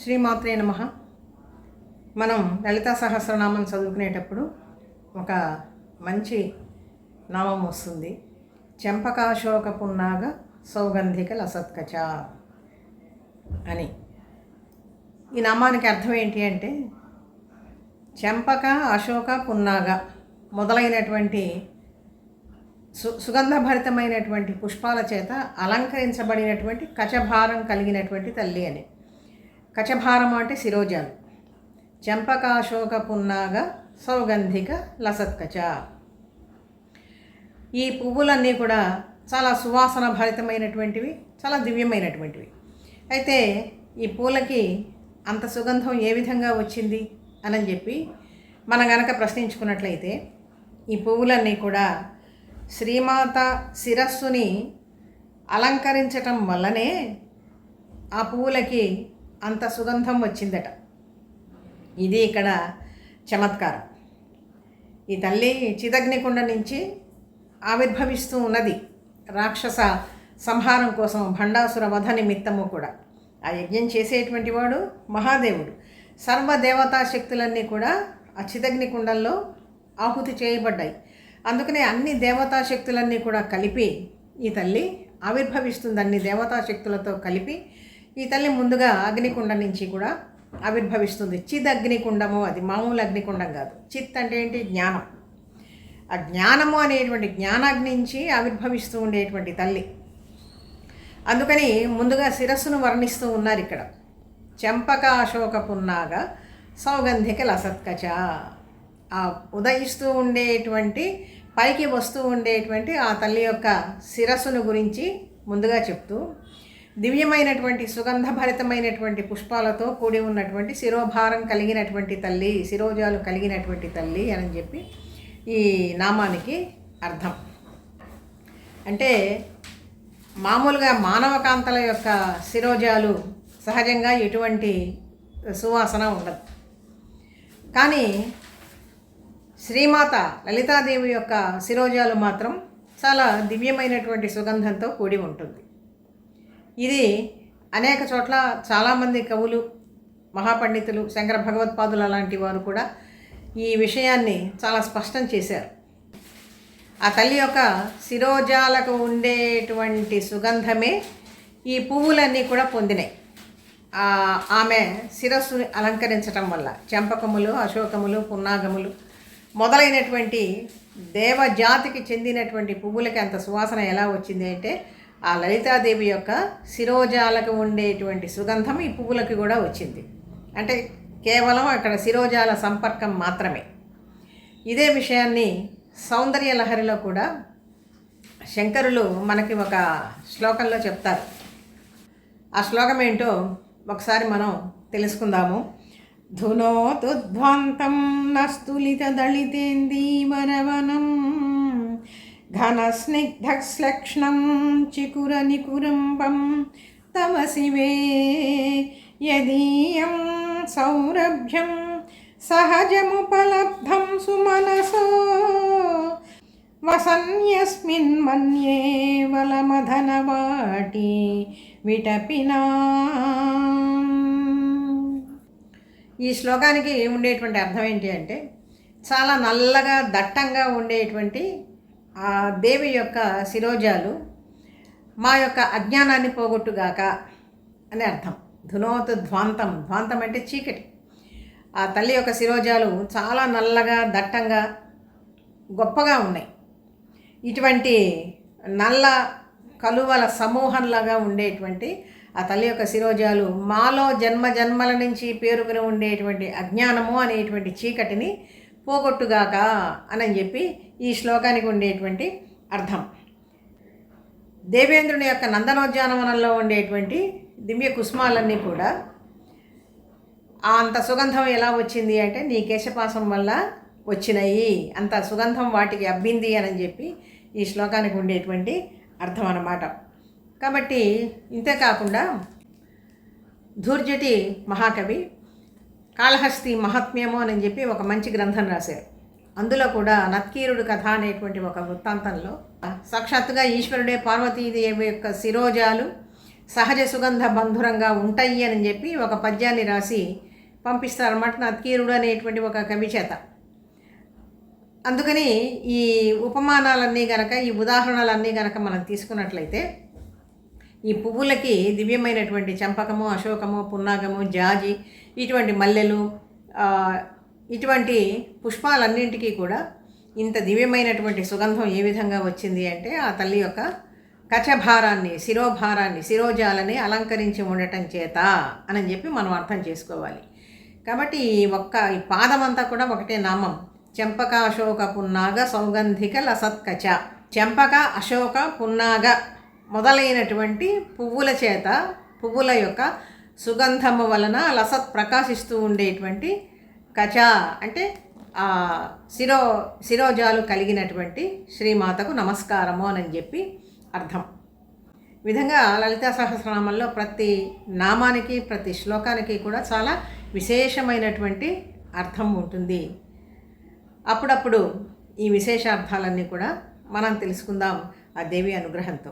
శ్రీమాత్రే నమః. మనం లలితా సహస్రనామం చదువుకునేటప్పుడు ఒక మంచి నామం వస్తుంది. చెంపకాశోక పున్నాగ సౌగంధిక లసత్కచ అని. ఈ నామానికి అర్థం ఏంటి అంటే, చెంపక, అశోక, పున్నాగ మొదలైనటువంటి సుగంధభరితమైనటువంటి పుష్పాల చేత అలంకరించబడినటువంటి కచభారం కలిగినటువంటి తల్లి అని. కచభారం అంటే శిరోజాలు. చెంపకాశోక పున్నాగ సౌగంధిక లసత్కచ. ఈ పువ్వులన్నీ కూడా చాలా సువాసన భరితమైనటువంటివి, చాలా దివ్యమైనటువంటివి. అయితే ఈ పూలకి అంత సుగంధం ఏ విధంగా వచ్చింది అని చెప్పి మనం గనక ప్రశ్నించుకున్నట్లయితే, ఈ పువ్వులన్నీ కూడా శ్రీమాత శిరస్సుని అలంకరించటం వల్లనే ఆ పువ్వులకి అంత సుగంధం వచ్చిందట. ఇది ఇక్కడ చమత్కారం. ఈ తల్లి చిదగ్నికుండ నుంచి ఆవిర్భవిస్తూ ఉన్నది రాక్షస సంహారం కోసం, భండాసుర వధ నిమిత్తము కూడా. ఆ యజ్ఞం చేసేటువంటి వాడు మహాదేవుడు. సర్వదేవతా శక్తులన్నీ కూడా ఆ చిదగ్నికుండంలో ఆహుతి చేయబడ్డాయి. అందుకనే అన్ని దేవతా శక్తులన్నీ కూడా కలిపి ఈ తల్లి ఆవిర్భవిస్తుంది. అన్ని దేవతా శక్తులతో కలిపి ఈ తల్లి ముందుగా అగ్నికుండం నుంచి కూడా ఆవిర్భవిస్తుంది. చిద్ అగ్నికుండము, అది మామూలు అగ్నికుండం కాదు. చిత్ అంటే ఏంటి? జ్ఞానం. ఆ జ్ఞానము అనేటువంటి జ్ఞానాగ్ని నుంచి ఆవిర్భవిస్తూ ఉండేటువంటి తల్లి. అందుకని ముందుగా శిరస్సును వర్ణిస్తూ ఉన్నారు ఇక్కడ. చెంపక అశోక పున్నాగ సౌగంధిక లసత్కచ. ఆ ఉదయిస్తూ ఉండేటువంటి, పైకి వస్తూ ఉండేటువంటి ఆ తల్లి యొక్క శిరస్సును గురించి ముందుగా చెప్తూ, దివ్యమైనటువంటి సుగంధభరితమైనటువంటి పుష్పాలతో కూడి ఉన్నటువంటి శిరోభారం కలిగినటువంటి తల్లి, శిరోజాలు కలిగినటువంటి తల్లి అని చెప్పి ఈ నామానికి అర్థం. అంటే మామూలుగా మానవ కాంతల యొక్క శిరోజాలు సహజంగా ఎటువంటి సువాసన ఉండదు. కానీ శ్రీమాత లలితాదేవి యొక్క శిరోజాలు మాత్రం చాలా దివ్యమైనటువంటి సుగంధంతో కూడి ఉంటుంది. ఇది అనేక చోట్ల చాలామంది కవులు, మహాపండితులు, శంకర భగవత్పాదులు అలాంటి వారు కూడా ఈ విషయాన్ని చాలా స్పష్టం చేశారు. ఆ తల్లి యొక్క శిరోజాలకు ఉండేటువంటి సుగంధమే ఈ పువ్వులన్నీ కూడా పొందినాయి. ఆమె శిరస్సుని అలంకరించటం వల్ల చెంపకములు, అశోకములు, పున్నాగములు మొదలైనటువంటి దేవజాతికి చెందినటువంటి పువ్వులకి అంత సువాసన ఎలా వచ్చింది అంటే, ఆ లలితాదేవి యొక్క శిరోజాలకు ఉండేటువంటి సుగంధం ఈ పువ్వులకి కూడా వచ్చింది. అంటే కేవలం అక్కడ శిరోజాల సంపర్కం మాత్రమే. ఇదే విషయాన్ని సౌందర్య లహరిలో కూడా శంకరులు మనకి ఒక శ్లోకంలో చెప్తారు. ఆ శ్లోకం ఏంటో ఒకసారి మనం తెలుసుకుందాము. ధునోతుధ్వాంతం నస్తులిత దళితేందీవరవనం ఘనస్నిగ్ధశ్లక్ష్ణం చికుర నికురంబం తవ శివే యదీయం సౌరభ్యం సహజముపలబ్ధం సుమనసో వసన్యస్మిన్ మన్యే వలమధనవాటి విటపినా. ఈ శ్లోకానికి ఉండేటువంటి అర్థం ఏంటి అంటే, చాలా నల్లగా దట్టంగా ఉండేటువంటి ఆ దేవి యొక్క శిరోజాలు మా యొక్క అజ్ఞానాన్ని పోగొట్టుగాక అని అర్థం. ధునోతు ధ్వాంతం. ధ్వాంతం అంటే చీకటి. ఆ తల్లి యొక్క శిరోజాలు చాలా నల్లగా దట్టంగా గొప్పగా ఉన్నాయి. ఇటువంటి నల్ల కలువల సమూహంలాగా ఉండేటువంటి ఆ తల్లి యొక్క శిరోజాలు మాలో జన్మ జన్మల నుంచి పేరుకుని ఉండేటువంటి అజ్ఞానము అనేటువంటి చీకటిని పోగొట్టుగాక అని చెప్పి ఈ శ్లోకానికి ఉండేటువంటి అర్థం. దేవేంద్రుని యొక్క నందనోద్యానవనంలో ఉండేటువంటి దివ్య కుసుమాలన్నీ కూడా అంత సుగంధం ఎలా వచ్చింది అంటే, నీ కేశపాసం వల్ల వచ్చినాయి, అంత సుగంధం వాటికి అబ్బింది అని చెప్పి ఈ శ్లోకానికి ఉండేటువంటి అర్థం అన్నమాట. కాబట్టి ఇంతేకాకుండా ధూర్జటి మహాకవి కాళహస్తి మహాత్మ్యము అని చెప్పి ఒక మంచి గ్రంథం రాశారు. అందులో కూడా నత్కీరుడు కథ అనేటువంటి ఒక వృత్తాంతంలో సాక్షాత్తుగా ఈశ్వరుడే పార్వతీదేవి యొక్క శిరోజాలు సహజ సుగంధ బంధురంగా ఉంటాయి అని చెప్పి ఒక పద్యాన్ని రాసి పంపిస్తారన్నమాట నత్కీరుడు అనేటువంటి ఒక కవి చేత. అందుకని ఈ ఉపమానాలన్నీ గనక, ఈ ఉదాహరణలన్నీ గనక మనం తీసుకున్నట్లయితే ఈ పువ్వులకి దివ్యమైనటువంటి చంపకము, అశోకము, పున్నాగము, జాజి, ఇటువంటి మల్లెలు, ఇటువంటి పుష్పాలన్నింటికీ కూడా ఇంత దివ్యమైనటువంటి సుగంధం ఏ విధంగా వచ్చింది అంటే ఆ తల్లి యొక్క కచభారాన్ని, శిరోభారాన్ని, శిరోజాలని అలంకరించి ఉండటం చేత అని చెప్పి మనం అర్థం చేసుకోవాలి. కాబట్టి ఈ పాదం అంతా కూడా ఒకటే నామం, చెంపక అశోక పున్నాగ సౌగంధిక లసత్కచ. చెంపక, అశోక, పున్నాగ మొదలైనటువంటి పువ్వుల చేత, పువ్వుల యొక్క సుగంధము వలన లసత్ ప్రకాశిస్తూ ఉండేటువంటి కచ అంటే శిరోజాలు కలిగినటువంటి శ్రీమాతకు నమస్కారము అని చెప్పి అర్థం. ఈ విధంగా లలితా సహస్రనామంలో ప్రతి నామానికి, ప్రతి శ్లోకానికి కూడా చాలా విశేషమైనటువంటి అర్థం ఉంటుంది. అప్పుడప్పుడు ఈ విశేషార్థాలన్నీ కూడా మనం తెలుసుకుందాం ఆ దేవి అనుగ్రహంతో.